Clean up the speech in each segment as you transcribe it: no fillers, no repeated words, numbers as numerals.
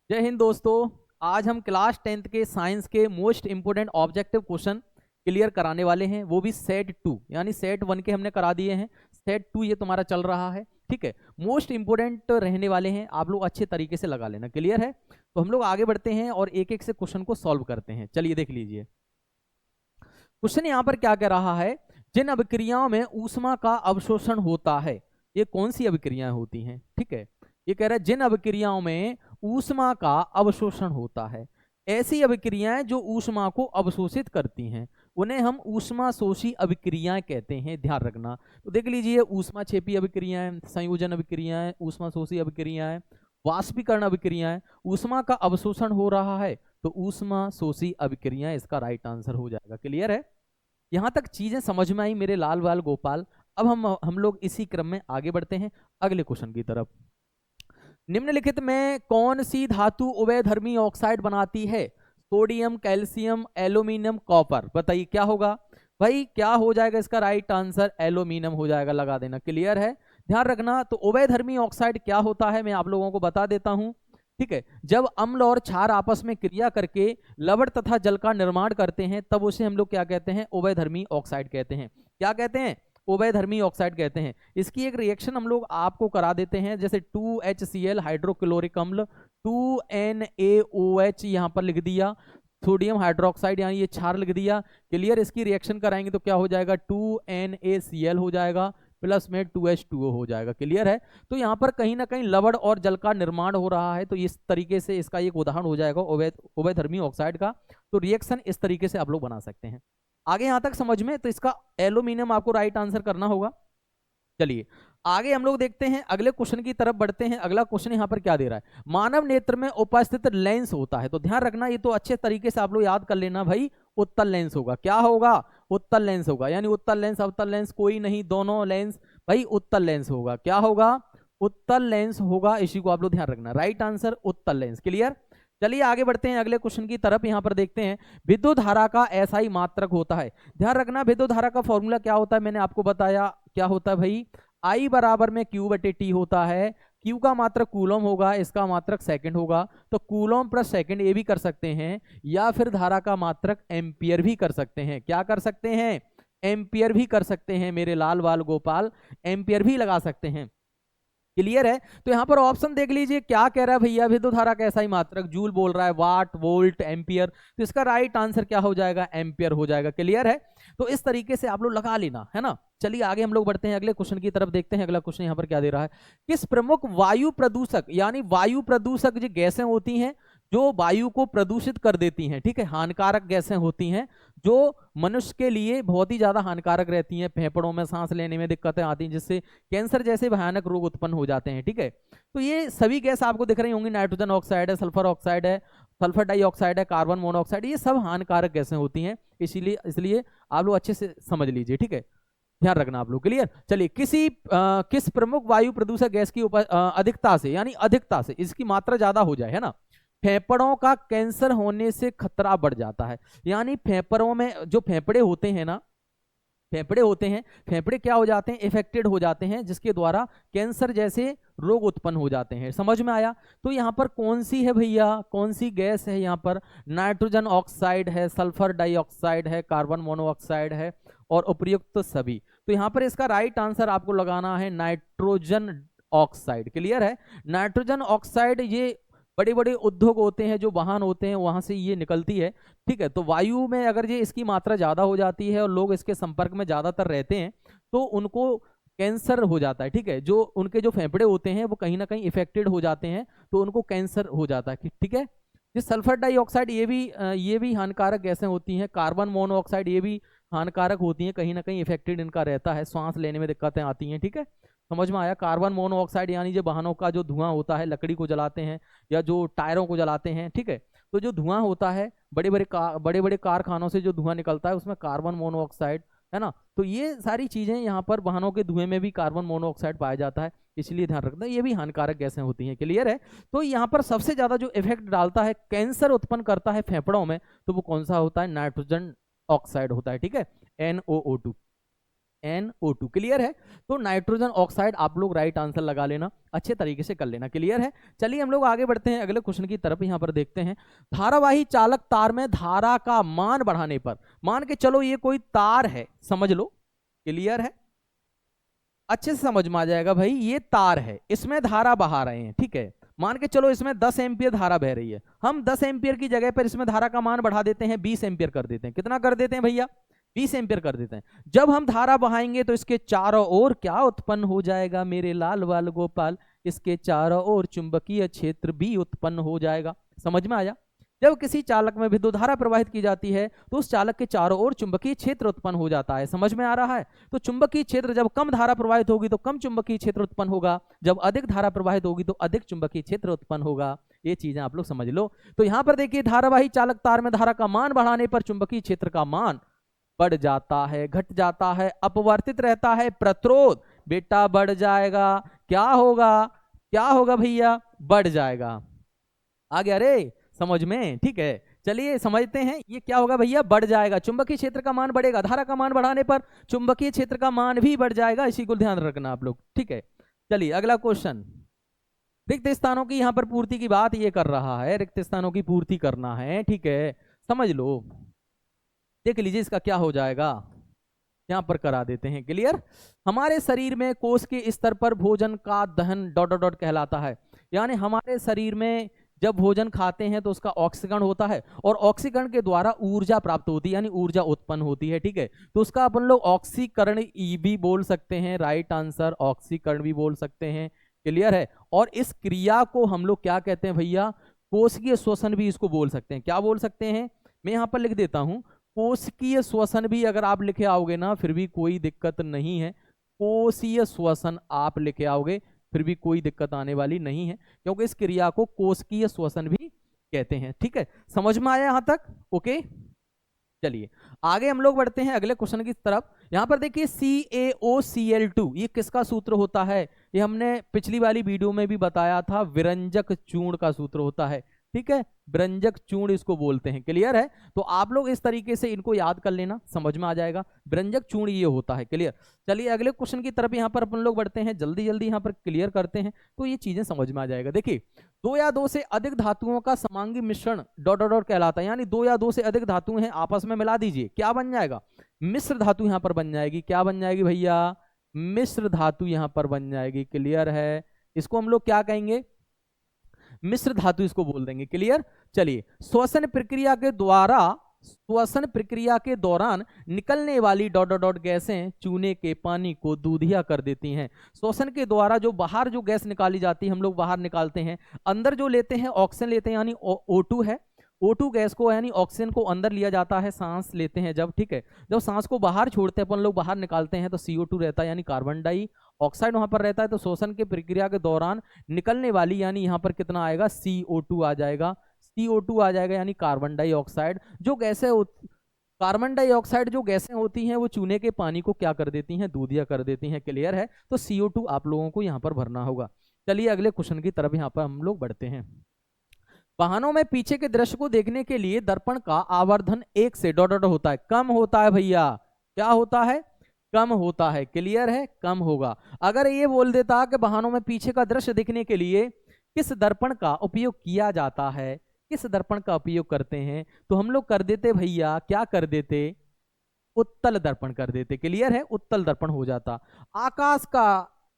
जय हिंद दोस्तों। आज हम क्लास 10th के साइंस के most important objective question clear कराने वाले हैं, वो भी सेट 2 यानी सेट 1 के हमने करा दिए हैं, सेट 2 ये तुम्हारा चल रहा है। ठीक है, मोस्ट इंपोर्टेंट रहने वाले हैं, आप लोग अच्छे तरीके से लगा लेना। क्लियर है? तो हम लोग आगे बढ़ते हैं और एक एक से क्वेश्चन को सॉल्व करते हैं। चलिए देख लीजिए क्वेश्चन यहाँ पर क्या कह रहा है। जिन अभिक्रियाओं में ऊष्मा का अवशोषण होता है, ये कौन सी अभिक्रियाएं होती हैं? ठीक है, ये कह रहा है जिन अभिक्रियाओं में ऊष्मा का अवशोषण होता है, ऐसी अभिक्रियाएं जो ऊष्मा को अवशोषित करती हैं, उन्हें हम ऊष्मा शोषी अभिक्रियाएं कहते हैं। ध्यान रखना। तो देख लीजिए, ऊष्मा छेपी अभिक्रियाएं, संयोजन अभिक्रियाएं, ऊष्मा शोषी अभिक्रियाएं, वाष्पीकरण अभिक्रियाएं। ऊष्मा का अवशोषण हो रहा है तो ऊष्मा शोषी अभिक्रियाएं इसका राइट आंसर हो जाएगा। क्लियर है? यहां तक चीजें समझ में आई मेरे लाल बाल गोपाल। अब हम लोग इसी क्रम में आगे बढ़ते हैं अगले क्वेश्चन की तरफ। निम्नलिखित में कौन सी धातु उभयधर्मी ऑक्साइड बनाती है? Sodium, calcium, aluminium, copper. बताइए क्या होगा भाई, क्या हो जाएगा इसका राइट आंसर? एल्यूमिनियम हो जाएगा, लगा देना। क्लियर है? ध्यान रखना। तो उभयधर्मी ऑक्साइड क्या होता है मैं आप लोगों को बता देता हूं। ठीक है, जब अम्ल और क्षार आपस में क्रिया करके लवण तथा जल का निर्माण करते हैं तब उसे हम लोग क्या कहते हैं? उभयधर्मी ऑक्साइड कहते हैं। क्या कहते हैं? उभयधर्मी ऑक्साइड कहते हैं। इसकी एक रिएक्शन हम लोग आपको करा देते हैं, जैसे 2HCl हाइड्रोक्लोरिक अम्ल, 2NaOH यहां पर लिख दिया, सोडियम हाइड्रोक्साइड यानी ये क्षार लिख दिया। क्लियर? इसकी रिएक्शन कराएंगे तो क्या हो जाएगा? 2NaCl हो जाएगा, प्लस में 2H2O हो जाएगा। क्लियर है? तो यहाँ पर कहीं ना कहीं लवण और जल का निर्माण हो रहा है, तो इस तरीके से इसका एक उदाहरण हो जाएगा उभयधर्मी ऑक्साइड का। तो रिएक्शन इस तरीके से आप लोग बना सकते हैं। आगे यहां तक समझ में? तो इसका एल्यूमिनियम आपको राइट आंसर करना होगा। चलिए आगे हम लोग देखते हैं, अगले क्वेश्चन की तरफ बढ़ते हैं। अगला क्वेश्चन यहाँ पर क्या दे रहा है? मानव नेत्र में उपस्थित लेंस होता है। तो ध्यान रखना, ये तो अच्छे तरीके से आप लोग याद कर लेना भाई। उत्तल लेंस होगा। क्या होगा? उत्तल लेंस होगा, यानी उत्तल लेंस अवतल लेंस कोई नहीं, दोनों लेंस भाई उत्तल लेंस होगा। क्या होगा? उत्तल लेंस होगा। इसी को आप लोग ध्यान रखना, राइट आंसर उत्तल लेंस। क्लियर? चलिए आगे बढ़ते हैं अगले क्वेश्चन की तरफ। यहां पर देखते हैं, विद्युत धारा का ऐसा ही मात्रक होता है। ध्यान रखना, विद्युत धारा का फॉर्मूला क्या होता है मैंने आपको बताया। क्या होता है भाई? I बराबर में Q/T होता है। Q का मात्रक कूलम होगा, इसका मात्रक सेकंड होगा। तो कूलम प्लस सेकंड ये भी कर सकते हैं, या फिर धारा का मात्रक एम्पियर भी कर सकते हैं। क्या कर सकते हैं? एम्पियर भी कर सकते हैं मेरे लाल बाल गोपाल, एम्पियर भी लगा सकते हैं। क्लियर है? तो यहां पर ऑप्शन देख लीजिए, क्या कह रहा है भैया? विद्युत धारा का ऐसा ही मात्रक, जूल बोल रहा है, वाट, वोल्ट, एम्पियर। तो इसका राइट आंसर क्या हो जाएगा? एम्पियर हो जाएगा। क्लियर है? तो इस तरीके से आप लोग लगा लेना, है ना। चलिए आगे हम लोग बढ़ते हैं, अगले क्वेश्चन की तरफ देखते हैं। अगला क्वेश्चन यहां पर क्या दे रहा है? किस प्रमुख वायु प्रदूषक, यानी वायु प्रदूषक जो गैसें होती हैं जो वायु को प्रदूषित कर देती हैं, ठीक है, हानिकारक गैसें होती हैं जो मनुष्य के लिए बहुत ही ज्यादा हानिकारक रहती हैं, फेफड़ों में सांस लेने में दिक्कतें आती हैं, जिससे कैंसर जैसे भयानक रोग उत्पन्न हो जाते हैं। ठीक है, तो ये सभी गैस आपको दिख रही होंगी, नाइट्रोजन ऑक्साइड है, सल्फर ऑक्साइड है, सल्फर डाइऑक्साइड है, कार्बन मोनोऑक्साइड, ये सब हानिकारक गैसें होती हैं। इसीलिए इसलिए आप लोग अच्छे से समझ लीजिए। ठीक है, ध्यान रखना आप लोग। क्लियर? चलिए, किस प्रमुख वायु प्रदूषक गैस की अधिकता से, यानी अधिकता से इसकी मात्रा ज्यादा हो जाए, है ना, फेफड़ों का कैंसर होने से खतरा बढ़ जाता है। यानी फेफड़ों में जो फेफड़े होते हैं ना, फेफड़े होते हैं, फेफड़े क्या हो जाते हैं? इफेक्टेड हो जाते हैं, जिसके द्वारा कैंसर जैसे रोग उत्पन्न हो जाते हैं। समझ में आया? तो यहाँ पर कौन सी है भैया, कौन सी गैस है यहाँ पर? नाइट्रोजन ऑक्साइड है, सल्फर डाइऑक्साइड है, कार्बन मोनोऑक्साइड है और उपर्युक्त सभी। तो यहाँ पर इसका राइट आंसर आपको लगाना है नाइट्रोजन ऑक्साइड। क्लियर है? नाइट्रोजन ऑक्साइड ये बड़े बड़े उद्योग होते हैं, जो वाहन होते हैं, वहां से ये निकलती है। ठीक है, तो वायु में अगर ये इसकी मात्रा ज्यादा हो जाती है और लोग इसके संपर्क में ज्यादातर रहते हैं तो उनको कैंसर हो जाता है। ठीक है, जो उनके जो फेफड़े होते हैं वो कहीं ना कहीं इफेक्टेड हो जाते हैं, तो उनको कैंसर हो जाता है। ठीक है, ये सल्फर डाइऑक्साइड ये भी हानिकारक गैसें होती हैं। कार्बन मोनोऑक्साइड ये भी हानिकारक होती हैं, कहीं ना कहीं इफेक्टेड इनका रहता है, सांस लेने में दिक्कतें आती हैं। ठीक है, समझ में आया? कार्बन मोनोऑक्साइड यानी जो वाहनों का जो धुआं होता है, लकड़ी को जलाते हैं या जो टायरों को जलाते हैं, ठीक है, तो जो धुआं होता है बड़े बड़े कारखानों से जो धुआं निकलता है उसमें कार्बन मोनोऑक्साइड, है ना, तो ये सारी चीजें यहाँ पर वाहनों के धुएं में भी कार्बन मोनोऑक्साइड पाया जाता है, इसलिए ध्यान रखना, ये भी हानिकारक गैसें होती हैं। क्लियर है? तो यहाँ पर सबसे ज्यादा जो इफेक्ट डालता है, कैंसर उत्पन्न करता है फेफड़ों में, तो वो कौन सा होता है? नाइट्रोजन ऑक्साइड होता है। ठीक है, NOO2, NO2। क्लियर है? तो नाइट्रोजन ऑक्साइड आप लोग राइट आंसर लगा लेना, अच्छे तरीके से कर लेना। क्लियर है? चलिए हम लोग आगे बढ़ते हैं अगले क्वेश्चन की तरफ। यहाँ पर देखते हैं, धारावाही चालक तार में धारा का मान बढ़ाने पर, मान के चलो ये कोई तार है, समझ लो। क्लियर है? अच्छे से समझ में आ जाएगा भाई, ये तार है, इसमें धारा बहा रहे हैं, ठीक है। मान के चलो इसमें 10 एम्पियर धारा बह रही है, हम 10 एम्पियर की जगह पर इसमें धारा का मान बढ़ा देते हैं, 20 एम्पियर कर देते हैं। कितना कर देते हैं भैया? 20 एम्पियर कर देते हैं। जब हम धारा बहाएंगे तो इसके चारों ओर क्या उत्पन्न हो जाएगा मेरे लाल वाल गोपाल? इसके चारों ओर चुंबकीय क्षेत्र भी उत्पन्न हो जाएगा। समझ में आया? जब किसी चालक में विद्युत धारा प्रवाहित की जाती है तो उस चालक के चारों ओर चुंबकीय क्षेत्र उत्पन्न हो जाता है। समझ में आ रहा है? तो चुंबकीय क्षेत्र, जब कम धारा प्रवाहित होगी तो कम चुंबकीय क्षेत्र उत्पन्न होगा, जब अधिक धारा प्रवाहित होगी तो अधिक चुंबकीय क्षेत्र उत्पन्न होगा। ये चीजें आप लोग समझ लो। तो यहां पर देखिए, धारावाही चालक तार में धारा का मान बढ़ाने पर चुंबकीय क्षेत्र का मान बढ़ जाता है, घट जाता है, अपवर्तित रहता है, प्रतिरोध बेटा बढ़ जाएगा। क्या होगा? क्या होगा भैया? बढ़ जाएगा। आ गया रे समझ में? ठीक है, चलिए समझते हैं ये क्या होगा भैया? बढ़ जाएगा। चुंबकीय क्षेत्र का मान बढ़ेगा, धारा का मान बढ़ाने पर चुंबकीय क्षेत्र का मान भी बढ़ जाएगा। इसी को ध्यान रखना आप लोग, ठीक है। चलिए अगला क्वेश्चन, रिक्त स्थानों की यहाँ पर पूर्ति की बात ये कर रहा है, रिक्त स्थानों की पूर्ति करना है, ठीक है, समझ लो। देख लीजिए इसका क्या हो जाएगा, यहां पर करा देते हैं। क्लियर? हमारे शरीर में कोश के स्तर पर भोजन का दहन डॉट डॉट डॉट कहलाता है। यानी हमारे शरीर में जब भोजन खाते हैं तो उसका ऑक्सीकरण होता है और ऑक्सीकरण के द्वारा ऊर्जा प्राप्त होती है, यानी ऊर्जा उत्पन्न होती है, ठीक है। तो उसका अपन लोग ऑक्सीकरण भी बोल सकते हैं, राइट आंसर ऑक्सीकरण भी बोल सकते हैं। क्लियर है? और इस क्रिया को हम लोग क्या कहते हैं भैया? कोशिकीय श्वसन भी इसको बोल सकते हैं। क्या बोल सकते हैं? मैं यहाँ पर लिख देता हूं, कोशिकीय श्वसन भी अगर आप लिखे आओगे ना फिर भी कोई दिक्कत नहीं है। कोशीय श्वसन आप लिखे आओगे फिर भी कोई दिक्कत आने वाली नहीं है, क्योंकि इस क्रिया को कोशिकीय श्वसन भी कहते हैं। ठीक है, समझ में आया यहां तक? ओके, चलिए आगे हम लोग बढ़ते हैं अगले क्वेश्चन की तरफ। यहां पर देखिए CaOCl2 ये किसका सूत्र होता है? ये हमने पिछली वाली वीडियो में भी बताया था, विरंजक चूर्ण का सूत्र होता है। ठीक है, विरंजक चूर्ण इसको बोलते हैं। क्लियर है? तो आप लोग इस तरीके से इनको याद कर लेना, समझ में आ जाएगा। विरंजक चूर्ण ये होता है। क्लियर? चलिए अगले क्वेश्चन की तरफ यहाँ पर अपन लोग बढ़ते हैं, जल्दी जल्दी यहाँ पर क्लियर करते हैं तो ये चीजें समझ में आ जाएगा। देखिए, 2 या 2 से अधिक धातुओं का समांगी मिश्रण डॉट डॉट डॉट कहलाता है। यानी 2 या 2 से अधिक धातुएं हैं, आपस में मिला दीजिए, क्या बन जाएगा? मिश्र धातु यहाँ पर बन जाएगी। क्या बन जाएगी भैया? मिश्र धातु यहाँ पर बन जाएगी। क्लियर है? इसको हम लोग क्या कहेंगे? मिश्र धातु इसको बोल देंगे। क्लियर? चलिए, श्वसन प्रक्रिया के दौरान निकलने वाली डॉट डॉट डॉट गैसें चूने के पानी को दूधिया कर देती हैं। श्वसन के द्वारा जो बाहर जो गैस निकाली जाती है हम लोग बाहर निकालते हैं, अंदर जो लेते हैं ऑक्सीजन लेते हैं, यानी O2 है। O2 गैस को यानी ऑक्सीजन को अंदर लिया जाता है, सांस लेते हैं जब, ठीक है। जब सांस को बाहर छोड़ते हैं अपन लोग, बाहर निकालते हैं तो CO2 रहता है, यानी कार्बन डाइऑक्साइड वहां पर रहता है। तो श्वसन की प्रक्रिया के दौरान निकलने वाली, यानी यहाँ पर कितना आएगा? CO2 आ जाएगा। CO2 आ जाएगा, यानी कार्बन डाइऑक्साइड। जो गैसें कार्बन डाइऑक्साइड जो गैसें होती हैं वो चूने के पानी को क्या कर देती हैं? दूधिया कर देती हैं। क्लियर है? तो CO2 आप लोगों को यहाँ पर भरना होगा। चलिए अगले क्वेश्चन की तरफ यहाँ पर हम लोग बढ़ते हैं। वाहनों में पीछे के दृश्य को देखने के लिए दर्पण का आवर्धन 1 से डॉट डॉट होता है, कम होता है भैया। क्या होता है? कम होता है। क्लियर है? कम होगा। अगर ये बोल देता कि वाहनों में पीछे का दृश्य देखने के लिए किस दर्पण का उपयोग किया जाता है, किस दर्पण का उपयोग करते हैं, तो हम लोग कर देते भैया, क्या कर देते? उत्तल दर्पण कर देते। क्लियर है? उत्तल दर्पण हो जाता। आकाश का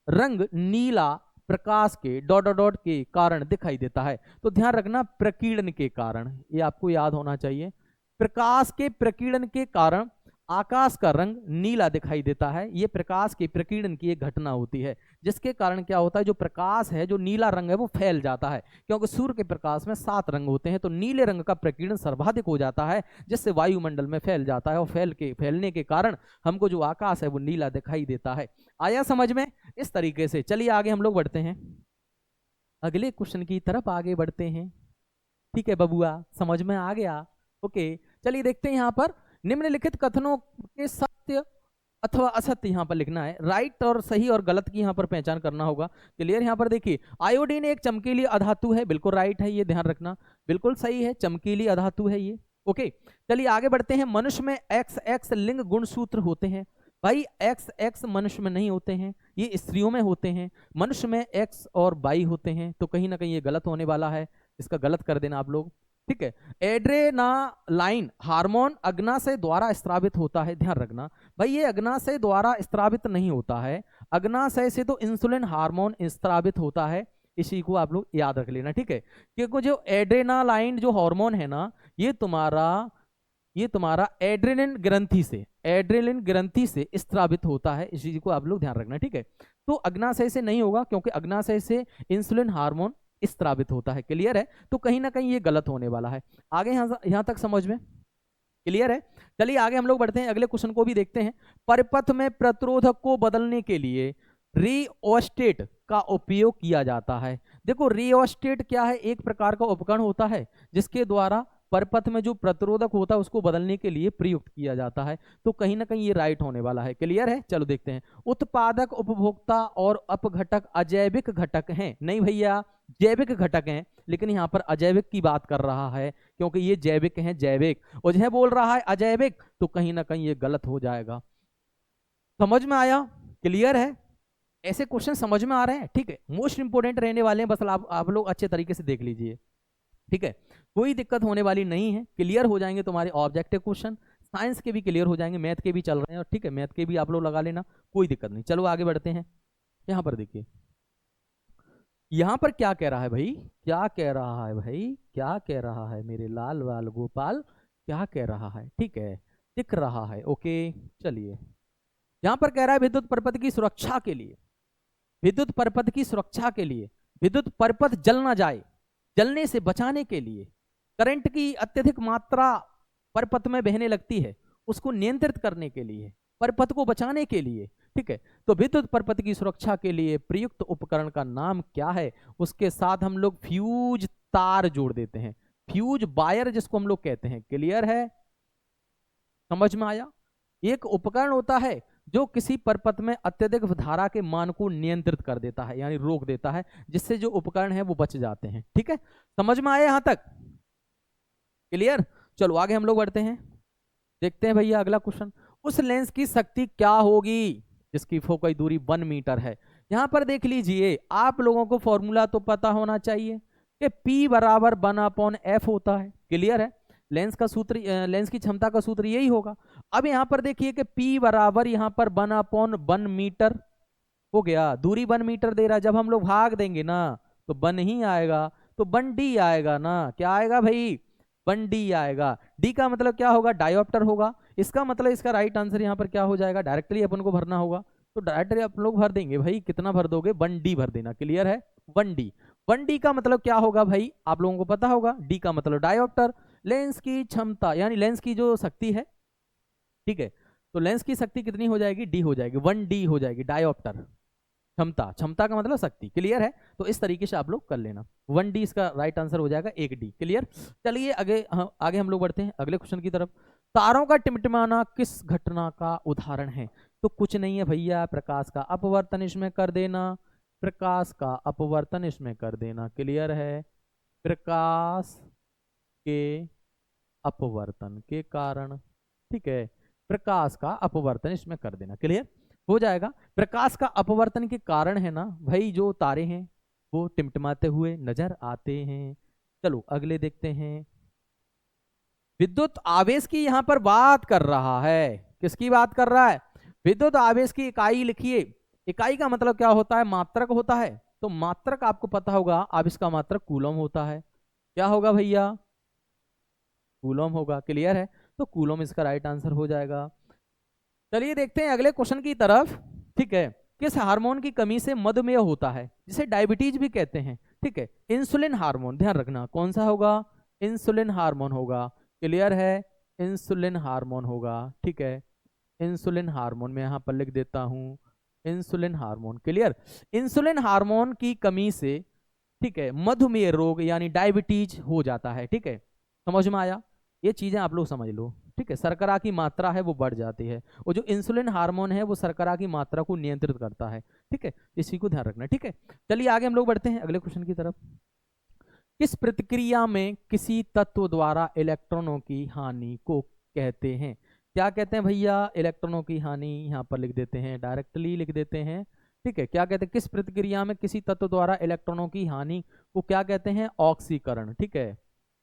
रंग नीला प्रकाश के डॉट डॉट डॉट के कारण दिखाई देता है। तो ध्यान रखना, प्रकीर्णन के कारण, ये आपको याद होना चाहिए। प्रकाश के प्रकीर्णन के कारण आकाश का रंग नीला दिखाई देता है। ये प्रकाश के प्रकीर्णन की एक घटना होती है, जिसके कारण क्या होता है? जो प्रकाश है, जो नीला रंग है, वो फैल जाता है, क्योंकि सूर्य के प्रकाश में 7 रंग होते हैं। तो नीले रंग का प्रकीर्णन सर्वाधिक हो जाता है, जिससे वायुमंडल में फैल जाता है, और फैलने के कारण हमको जो आकाश है वो नीला दिखाई देता है। आया समझ में? इस तरीके से चलिए आगे हम लोग बढ़ते हैं, अगले क्वेश्चन की तरफ आगे बढ़ते हैं। ठीक है बबुआ, समझ में आ गया? ओके, चलिए देखते हैं यहाँ पर निम्नलिखित कथनों के सत्य अथवा असत्य यहाँ पर लिखना है। राइट और सही और गलत की यहाँ पर पहचान करना होगा। क्लियर? यहाँ पर देखिए, आयोडीन एक चमकीली अधातु है, बिल्कुल राइट है, ये ध्यान रखना, बिल्कुल सही है, चमकीली अधातु है ये। ओके, चलिए आगे बढ़ते हैं। मनुष्य में XX लिंग गुणसूत्र होते हैं। भाई एक्स एक्स मनुष्य में नहीं होते हैं, ये स्त्रियों में होते हैं। मनुष्य में एक्स और वाई होते हैं, तो कहीं ना कहीं ये गलत होने वाला है, इसका गलत कर देना आप लोग। ठीक है, एड्रेनालाइन हार्मोन अग्नाशय द्वारा स्त्रावित होता है, ध्यान रखना भाई ये अग्नाशय द्वारा स्त्रावित नहीं होता है, अग्नाशय से तो इंसुलिन हार्मोन स्त्रावित होता है, इसी को आप लोग याद रख लेना। ठीक है, क्योंकि जो एड्रेनालाइन जो हार्मोन है ना, ये तुम्हारा एड्रेलिन ग्रंथि से स्त्रावित होता है, इस चीज को आप लोग ध्यान रखना। ठीक है, तो अग्नाशय से नहीं होगा, क्योंकि अग्नाशय से इंसुलिन हार्मोन स्त्रावित होता है। क्लियर है, तो कहीं ना कहीं ये गलत होने वाला है। आगे यहां तक समझ में क्लियर है। चलिए आगे हम लोग बढ़ते हैं, अगले क्वेश्चन को भी देखते हैं। परिपथ में प्रतिरोधक को बदलने के लिए रिओस्टेट का उपयोग किया जाता है। देखो रिओस्टेट क्या है, एक प्रकार का उपकरण होता है जिसके द्वारा परपथ में जो प्रतिरोधक होता है उसको बदलने के लिए प्रयुक्त किया जाता है, तो कहीं ना कहीं ये राइट होने वाला है। क्लियर है, चलो देखते हैं। उत्पादक, उपभोक्ता और अपघटक अजैविक घटक हैं। नहीं भैया, जैविक घटक हैं, लेकिन यहाँ पर अजैविक की बात कर रहा है, क्योंकि ये जैविक हैं, जैविक, और यह बोल रहा है अजैविक, तो कहीं ना कहीं ये गलत हो जाएगा। समझ में आया? क्लियर है, ऐसे क्वेश्चन समझ में आ रहे हैं? ठीक है, मोस्ट इंपोर्टेंट रहने वाले हैं, बस आप लोग अच्छे तरीके से देख लीजिए। ठीक है, कोई दिक्कत होने वाली नहीं है, क्लियर हो जाएंगे तुम्हारे ऑब्जेक्टिव क्वेश्चन, साइंस के भी क्लियर हो जाएंगे, मैथ के भी चल रहे हैं, और ठीक है मैथ के भी आप लोग लगा लेना, कोई दिक्कत नहीं। चलो आगे बढ़ते हैं। यहाँ पर देखिए, यहाँ पर क्या कह रहा है भाई, क्या कह रहा है भाई, क्या कह रहा है मेरे लाल वाल गोपाल, क्या कह रहा है? ठीक है, दिख रहा है, ओके। चलिए, यहाँ पर कह रहा है विद्युत परपथ की सुरक्षा के लिए, विद्युत परपथ की सुरक्षा के लिए, विद्युत परपथ जल ना जाए, जलने से बचाने के लिए, करंट की अत्यधिक मात्रा परपथ में बहने लगती है, उसको नियंत्रित करने के लिए, परपथ को बचाने के लिए। ठीक है, तो विद्युत परपथ की सुरक्षा के लिए प्रयुक्त उपकरण का नाम क्या है? उसके साथ हम लोग फ्यूज तार जोड़ देते हैं, फ्यूज वायर जिसको हम लोग कहते हैं। क्लियर है, समझ में आया? एक उपकरण होता है जो किसी परपथ में अत्यधिक धारा के मान को नियंत्रित कर देता है, यानी रोक देता है, जिससे जो उपकरण है वो बच जाते हैं। ठीक है, समझ में आया यहां तक? क्लियर, चलो आगे हम लोग बढ़ते हैं, देखते हैं भैया अगला क्वेश्चन। उस लेंस की शक्ति क्या होगी जिसकी फोकस दूरी 1 मीटर है? यहां पर देख लीजिए, आप लोगों को फॉर्मूला तो पता होना चाहिए कि P बराबर 1/F होता है। क्लियर है, लेंस का सूत्र, लेंस की क्षमता का सूत्र यही होगा। अब यहां पर देखिए कि P बराबर यहां पर 1/1 मीटर हो गया, दूरी 1 मीटर दे रहा है, जब हम लोग भाग देंगे ना तो 1 ही आएगा, तो 1D आएगा ना, क्या आएगा भाई? 1D आएगा। D का मतलब क्या होगा? डायोप्टर होगा। इसका मतलब इसका राइट आंसर यहाँ पर क्या हो जाएगा? डायरेक्टली अपन को भरना होगा, तो डायरेक्टली आप लोग भर देंगे भाई, कितना भर दोगे? 1D भर देना। क्लियर है, 1D। 1D का मतलब क्या होगा भाई, आप लोगों को पता होगा, D का मतलब डायोप्टर। लेंस की क्षमता यानी लेंस की जो शक्ति है, ठीक है, तो लेंस की शक्ति कितनी हो जाएगी? D हो जाएगी, 1D हो जाएगी, डायोप्टर। क्षमता, क्षमता का मतलब शक्ति। क्लियर है, तो इस तरीके से आप लोग कर लेना, 1D इसका राइट आंसर हो जाएगा, 1D। क्लियर, चलिए आगे हम लोग बढ़ते हैं अगले क्वेश्चन की तरफ। तारों का टिमटिमाना किस घटना का उदाहरण है? तो कुछ नहीं है भैया, प्रकाश का अपवर्तन इसमें कर देना, प्रकाश का अपवर्तन इसमें कर देना। क्लियर है, प्रकाश के अपवर्तन के कारण, ठीक है, प्रकाश का अपवर्तन इसमें कर देना। क्लियर हो जाएगा। प्रकाश का अपवर्तन के कारण है ना भाई, जो तारे हैं वो टिमटिमाते हुए नजर आते हैं। चलो अगले देखते हैं। विद्युत आवेश की यहां पर बात कर रहा है, किसकी बात कर रहा है? विद्युत आवेश की इकाई लिखिए। इकाई का मतलब क्या होता है? मात्रक होता है, तो मात्रक आपको पता होगा, आवेश का मात्रक कूलम होता है। क्या होगा भैया? कूलम होगा। क्लियर है, तो कूलम इसका राइट आंसर हो जाएगा। चलिए देखते हैं अगले क्वेश्चन की तरफ। ठीक है, किस हार्मोन की कमी से मधुमेह होता है, जिसे डायबिटीज भी कहते हैं? ठीक है, इंसुलिन हार्मोन, ध्यान रखना कौन सा होगा? इंसुलिन हार्मोन होगा। क्लियर है, इंसुलिन हार्मोन होगा। ठीक है, इंसुलिन हार्मोन में यहां पर लिख देता हूं, insulin hormone. Clear, insulin hormone की कमी से, ठीक है, मधुमेह रोग यानी डायबिटीज हो जाता है। ठीक है, समझ में आया? ये चीजें आप लोग समझ लो। ठीक है, शर्करा की मात्रा है वो बढ़ जाती है, और जो इंसुलिन हार्मोन है वो शर्करा की मात्रा को नियंत्रित करता है। ठीक है, इसी को ध्यान रखना। ठीक है, चलिए आगे हम लोग बढ़ते हैं अगले क्वेश्चन की तरफ। किस प्रतिक्रिया में किसी तत्व द्वारा इलेक्ट्रॉनों की हानि को कहते हैं? क्या कहते हैं भैया, इलेक्ट्रॉनों की हानि यहाँ पर लिख देते हैं, डायरेक्टली लिख देते हैं, ठीक है। क्या कहते हैं, किस प्रतिक्रिया में किसी तत्व द्वारा इलेक्ट्रॉनों की हानि को क्या कहते हैं, ऑक्सीकरण, ठीक है।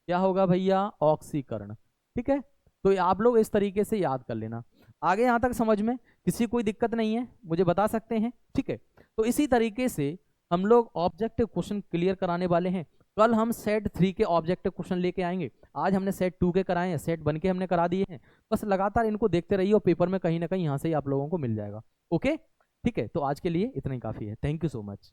क्या होगा भैया, ऑक्सीकरण, ठीक है। तो ये आप लोग इस तरीके से याद कर लेना। आगे यहाँ तक समझ में किसी कोई दिक्कत नहीं है, मुझे बता सकते हैं, ठीक है। तो इसी तरीके से हम लोग ऑब्जेक्टिव क्वेश्चन क्लियर कराने वाले हैं। कल हम सेट 3 के ऑब्जेक्टिव क्वेश्चन लेके आएंगे। आज हमने सेट 2 के कराए हैं, सेट 1 के हमने करा दिए हैं। बस लगातार इनको देखते रहिए और पेपर में कहीं ना कहीं यहाँ से ही आप लोगों को मिल जाएगा। ओके, ठीक है। तो आज के लिए इतना ही काफी है। Thank you so much.